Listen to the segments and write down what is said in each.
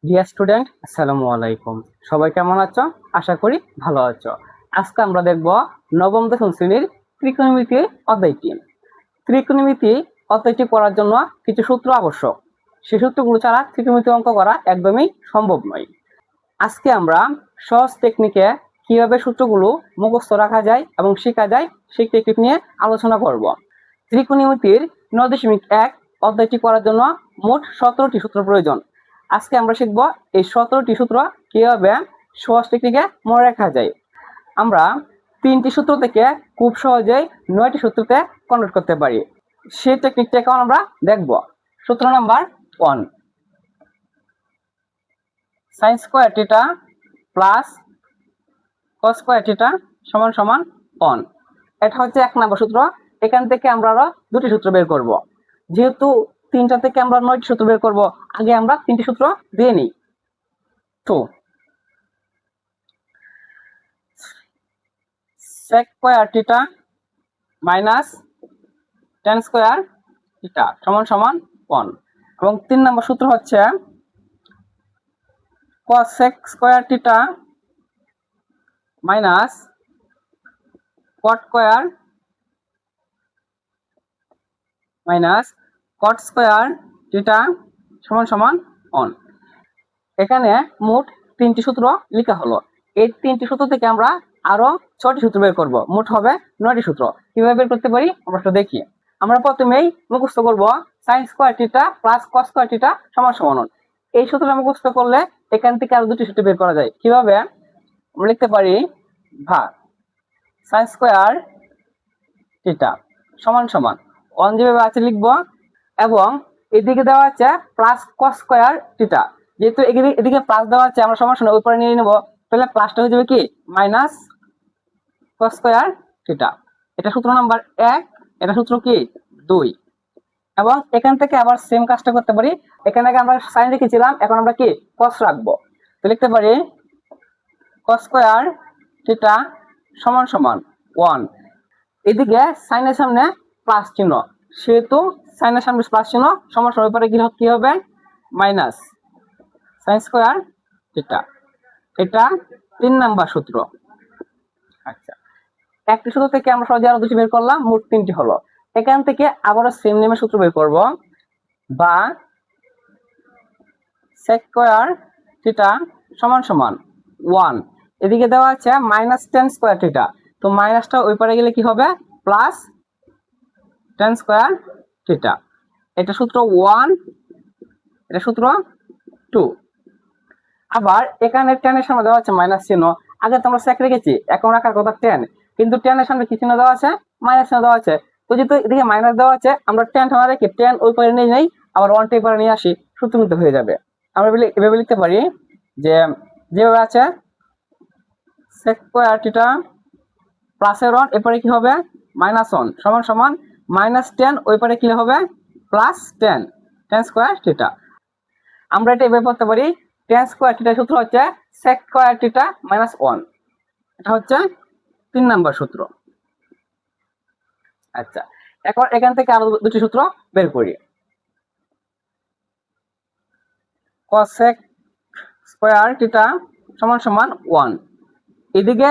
Dear student, আসসালামু আলাইকুম। সবাই কেমন আছো? আশা করি ভালো আছো। আজকে আমরা দেখব নবম দশম শ্রেণীর ত্রিকোণমিতি অধ্যায়টি। ত্রিকোণমিতি অধ্যায়টি করার জন্য কিছু সূত্র আবশ্যক। সেই সূত্রগুলো ছাড়া ত্রিকোণমিতি অঙ্ক করা একদমই সম্ভব নয়। আজকে আমরা সহজ টেকনিকে কিভাবে সূত্রগুলো মুখস্থ রাখা যায় এবং শেখা যায় সেই টেকনিক নিয়ে আলোচনা করব। ত্রিকোণমিতির 9.1 অধ্যায়টি করার জন্য মোট 17টি সূত্র প্রয়োজন। আজকে আমরা শিখব এই 17টি সূত্র কিভাবে সহজ টেকনিকে মনে রাখা যায়। আমরা 3টি সূত্র থেকে খুব সহজেই 9টি সূত্রতে কনভার্ট করতে পারি। সেই টেকনিকটা এখন আমরা দেখব। সূত্র number 1, sin square theta plus cos square theta সমান সমান 1। এটা হচ্ছে 1 নম্বর সূত্র। এখান থেকে আমরা আরো দুটি সূত্র বের করব। যেহেতু 3টা থেকে আমরা 9টি সূত্র বের করব, আগে আমরা 3টি সূত্র দিয়ে নিই। তো sec square theta minus tan square theta সমান সমান 1 এবং 3 নম্বর সূত্র হচ্ছে cos square theta minus cot square minus cot square theta সমান সমান 1। এখানে মোট 3টি সূত্র লেখা হলো। এই 3টি সূত্র থেকে আমরা আরো 6টি সূত্র বের করব। মোট হবে 9টি সূত্র। কিভাবে বের করতে পারি আমরা একটু দেখি। আমরা প্রথমেই মুখস্থ করব sin square theta plus cos square theta সমান সমান 1। এই সূত্রটা মুখস্থ করলে এখান থেকে আরো দুটি সূত্র বের করা যায়। কিভাবে আমরা লিখতে পারি ভাগ sin স্কয়ার থিটা সমান সমান 1 যেভাবে আছে লিখব, এবং এদিকে দেওয়া আছে প্লাস cos স্কয়ার থিটা। যেহেতু এদিকে প্লাস দেওয়া আছে আমরা সমান সমান উপরে নিয়ে নেব, তাহলে প্লাসটা হয়ে যাবে কি মাইনাস cos স্কয়ার থিটা। এটা সূত্র নাম্বার 1, এটা সূত্র কি 2। এবং এখান থেকে আবার সেম কাজটা করতে পারি। এখানে আগে আমরা sin রেখেছিলাম, এখন আমরা কি cos রাখবো। তো লিখতে পারি cos স্কয়ার থিটা সমান সমান 1। এদিকে সাইনের সামনে প্লাস চিহ্ন, সেহেতু সাইনের সামনে প্লাস চিহ্ন সমান সমান পরে কি হবে মাইনাস sin স্কয়ার থিটা। এটা 3 নাম্বার সূত্র। আচ্ছা, একটি সূত্র থেকে আমরা সহজে আরো দুটি বের করলাম, মোট 3টি হলো। এখান থেকে আবারও সেম নেমের সূত্র বের করব, বা sec স্কয়ার থিটা সমান সমান 1। এদিকে দেওয়া আছে মাইনাস tan স্কয়ার থিটা, তো মাইনাসটা ওই পারে গেলে কি হবে প্লাস tan স্কয়ার থিটা। এটা সূত্র 1, এটা সূত্র 2। আবার এখানে tan এর সামনে দেওয়া আছে মাইনাস চিহ্ন। আগে তো আমরা sec রেখেছি, এখন রাখার কথা tan, কিন্তু tan এর সামনে কি চিহ্ন দেওয়া আছে মাইনাস চিহ্ন দেওয়া আছে। তো যেহেতু এদিকে মাইনাস দেওয়া আছে, আমরা tan না রেখে tan ওই পারে নিয়ে যাই, আবার 1 টা পারে নিয়ে আসি, সূত্র মতো হয়ে যাবে। আমরা এভাবে লিখতে পারি যে যেভাবে আছে sec স্কয়ার থিটা প্লাস এর 1 এরপরে কি হবে মাইনাস 1 সমান সমান মাইনাস tan ওই পারে কি হবে প্লাস tan স্কয়ার থিটা। আমরা এটা এভাবে করতে পারি tan স্কয়ার থিটা সূত্র হচ্ছে sec স্কয়ার থিটা মাইনাস 1। এটা হচ্ছে 3 নাম্বার সূত্র। আচ্ছা, এখন এখান থেকে আরো দুটি সূত্র বের করি। cosec স্কয়ার থিটা সমান সমান 1। এদিকে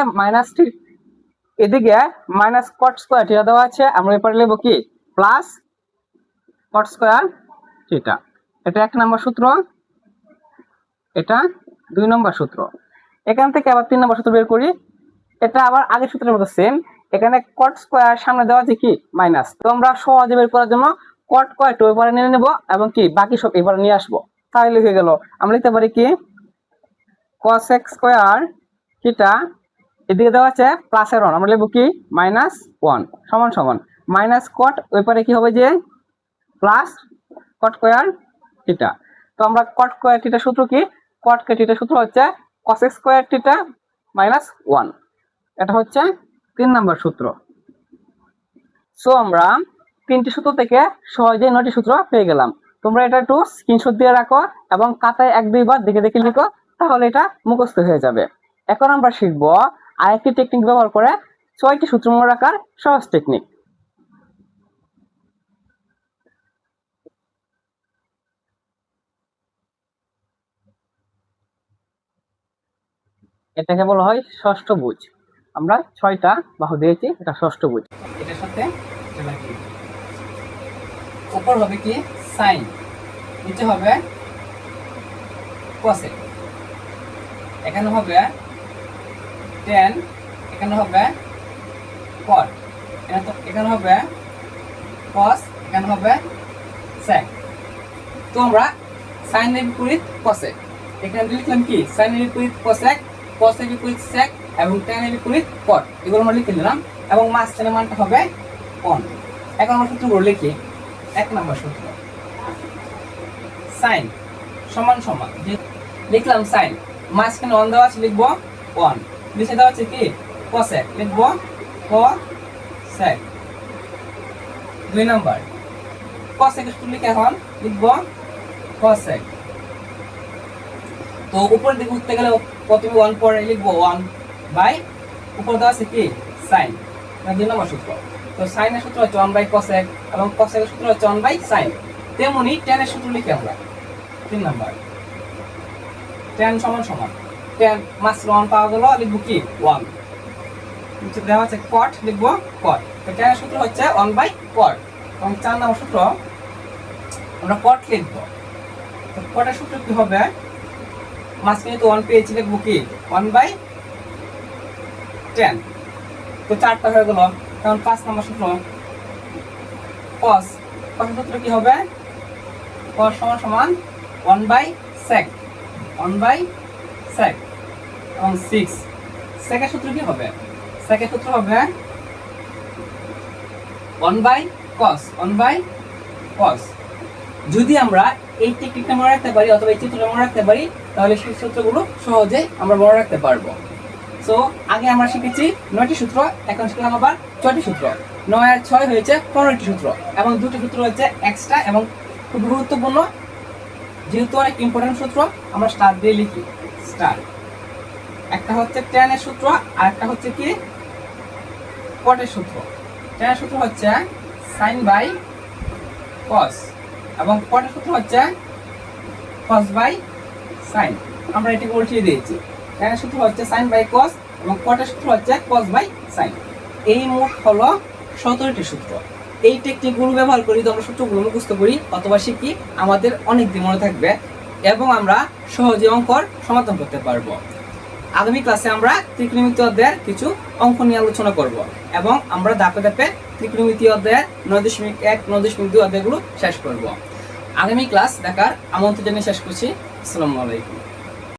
মাইনাস cot স্কয়ার থিটা দেওয়া আছে, আমরা এরপরে লিখব কি প্লাস cot স্কয়ার থিটা। এটা 1 নম্বর সূত্র, এটা 2 নম্বর সূত্র। এখান থেকে আবার 3 নম্বর সূত্র বের করি। এটা আবার আগের সূত্রের মতো সেম। এখানে cot স্কয়ার সামনে দেওয়া আছে কি মাইনাস, তো আমরা সহজে বের করার জন্য cot স্কয়ারটা এবারে নিয়ে নেব এবং কি বাকি সব এবারে নিয়ে আসবো, তাহলে হয়ে গেল। আমরা লিখতে পারি কি cosec স্কয়ার থিটা, এদিকে দেওয়া আছে প্লাস এর 1, আমরা লিখব কি মাইনাস 1 সমান সমান মাইনাস cot ওই পারে কি হবে যে প্লাস cot স্কয়ার থিটা। তো আমরা cot স্কয়ার থিটা সূত্র কি cot থিটা সূত্র হচ্ছে cosec স্কয়ার থিটা মাইনাস 1। এটা হচ্ছে 3 নম্বর সূত্র। সো আমরা 3টি সূত্র থেকে সহজেই 9টি সূত্র পেয়ে গেলাম। তোমরা এটা একটু স্ক্রিনশট দিয়ে রাখো এবং খাতায় 1-2 বার দেখে দেখে লিখো, তাহলে এটা মুখস্থ হয়ে যাবে। এখন আমরা শিখব আরেকটি টেকনিক ব্যবহার করে 6টি সূত্র মনে রাখার সহজ টেকনিক। এটাকে বলা হয় ষষ্ঠভুজ। আমরা 6টা বাহু দিয়েছি, এটা ষষ্ঠভুজ। এটার সাথে উপর হবে কি সাইন, নিচে হবে কোসেক, এখানে হবে ট্যান, এখানে হবে কট, এখানে হবে কস, এখানে হবে সেক। তো আমরা সাইনের বিপরীত কোসেক, এখানে লিখলাম কি সাইনের বিপরীত কোসেক, কসের বিপরীত সেক এবং ট্যানের বিপরীত কট, এগুলো আমরা লিখে নিলাম এবং মাঝখানে মানটা হবে অন। এখন আমরা সূত্রগুলো লিখি। 1 নম্বর সূত্র, সাইন সমান সমান, লিখলাম সাইন, মাঝখানে অন দেওয়া আছে লিখবো অন, নিচে দেওয়া আছে কি কোসেক, লিখবো কোসেক। 2 নম্বর কোসেকের সূত্র লিখে এখন লিখবো কোসেক। তো উপর দিকে উঠতে গেলে প্রথমে 1 পরে লিখবো 1 বাই উপর দেওয়া আছে কি সাইন, 2 নম্বর সূত্র। তো সাইনের সূত্র হচ্ছে 1 বাই কোসেক এবং কোসেকের সূত্র হচ্ছে 1 বাই সাইন। তেমনি ট্যানের সূত্র লিখি আমরা। 3 নম্বর ট্যান সমান সমান, ট্যান মাঝখানে 1 পাওয়া গেল, লিখবো কি 1, নিচে দেওয়া আছে কট, লিখবো কট। তো ট্যানের সূত্র হচ্ছে 1 বাই কট এবং 4 নম্বর সূত্র আমরা কট লিখবো। তো কটের সূত্র কি হবে, মাঝখানে তো 1 পেয়েছি, লিখবো কি 1 বাই 10। তো 4টা হয়ে গেল। কারণ 5 নম্বর সূত্র কস, কসের সূত্র কি হবে, কস সমান সমান 1 বাই সেক, 1 বাই সেক এবং 6। সেকের সূত্র কি হবে, সেকের সূত্র হবে 1 বাই কস, 1 বাই কস। যদি আমরা এই টেকনিকটা মনে রাখতে পারি অথবা এই চিত্রটা মনে রাখতে পারি, তাহলে সেই সূত্রগুলো সহজে আমরা মনে রাখতে পারবো। সো আগে আমরা শিখেছি 9টি সূত্র, এখন শিখলাম আবার 6টি সূত্র। 9 আর 6 হয়েছে 15টি সূত্র এবং 2টি সূত্র হচ্ছে এক্সট্রা এবং খুব গুরুত্বপূর্ণ, যেহেতু অনেক ইম্পর্টেন্ট সূত্র আমরা স্টার দিয়ে লিখি। স্টার একটা হচ্ছে ট্যানের সূত্র আর একটা হচ্ছে কি কটের সূত্র। ট্যানের সূত্র হচ্ছে সাইন বাই কস এবং কটের সূত্র হচ্ছে কস বাই সাইন। আমরা এটাকে উল্টিয়ে দিয়েছি। ট্যানের সূত্র হচ্ছে সাইন বাই কস এবং কটের সূত্র হচ্ছে কস বাই সাইন। এই মোট হলো 17টি সূত্র। এই টেকনিকগুলো ব্যবহার করি তো আমরা সূত্রগুলো মুখস্থ করি অথবা শিখি, আমাদের অনেক দিন মনে থাকবে এবং আমরা সহজে অঙ্কর সমাধান করতে পারবো। আগামী ক্লাসে আমরা ত্রিকোণমিতি অধ্যায়ের কিছু অঙ্ক নিয়ে আলোচনা করব এবং আমরা ধাপে ধাপে ত্রিকোণমিতি অধ্যায়ের 9.1, 9.2 অধ্যায়গুলো শেষ করব। আগামী ক্লাস দেখার আমন্ত্রণ জানিয়ে শেষ করছি। আসসালামু আলাইকুম।